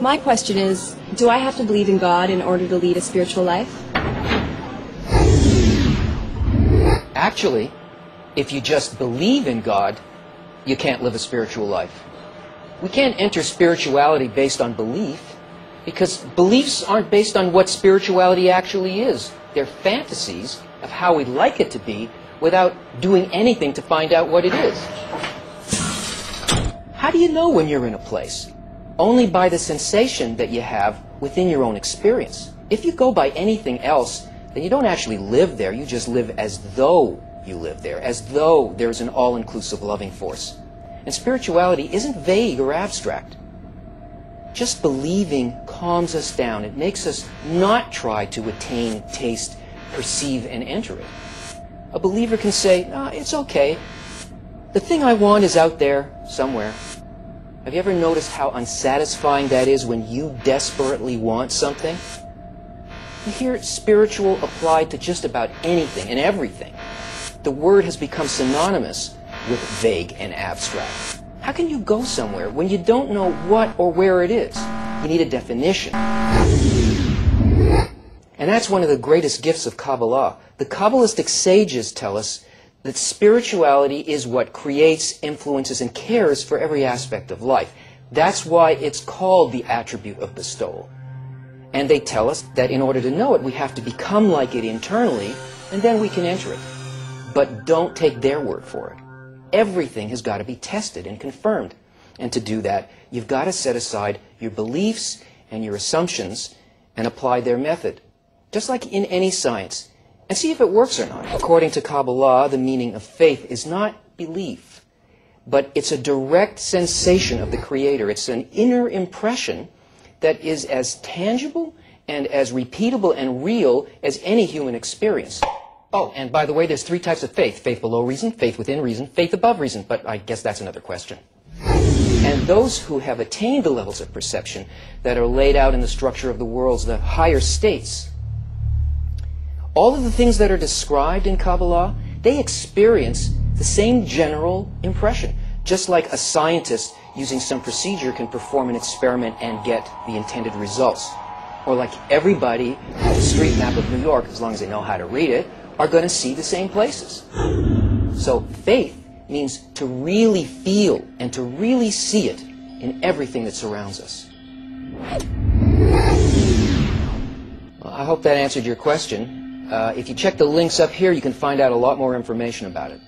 My question is, do I have to believe in God in order to lead a spiritual life? Actually, if you just believe in God, you can't live a spiritual life. We can't enter spirituality based on belief, because beliefs aren't based on what spirituality actually is. They're fantasies of how we'd like it to be without doing anything to find out what it is. How do you know when you're in a place? Only by the sensation that you have within your own experience. If you go by anything else, then you don't actually live there. You just live as though you live there, as though there's an all-inclusive loving force. And spirituality isn't vague or abstract. Just believing calms us down. It makes us not try to attain, taste, perceive, and enter it. A believer can say, "No, it's okay. The thing I want is out there somewhere." Have you ever noticed how unsatisfying that is when you desperately want something? You hear spiritual applied to just about anything and everything. The word has become synonymous with vague and abstract. How can you go somewhere when you don't know what or where it is? You need a definition. And that's one of the greatest gifts of Kabbalah. The Kabbalistic sages tell us that spirituality is what creates, influences, and cares for every aspect of life. That's why it's called the attribute of bestowal. And they tell us that in order to know it, we have to become like it internally, and then we can enter it. But don't take their word for it. Everything has got to be tested and confirmed. And to do that, you've got to set aside your beliefs and your assumptions and apply their method, just like in any science, and see if it works or not. According to Kabbalah, the meaning of faith is not belief, but it's a direct sensation of the Creator. It's an inner impression that is as tangible and as repeatable and real as any human experience. Oh, and by the way, there's three types of faith. Faith below reason, faith within reason, faith above reason, but I guess that's another question. And those who have attained the levels of perception that are laid out in the structure of the worlds, the higher states, all of the things that are described in Kabbalah, they experience the same general impression. Just like a scientist using some procedure can perform an experiment and get the intended results. Or like everybody on the street map of New York, as long as they know how to read it, are going to see the same places. So faith means to really feel and to really see it in everything that surrounds us. Well, I hope that answered your question. If you check the links up here, you can find out a lot more information about it.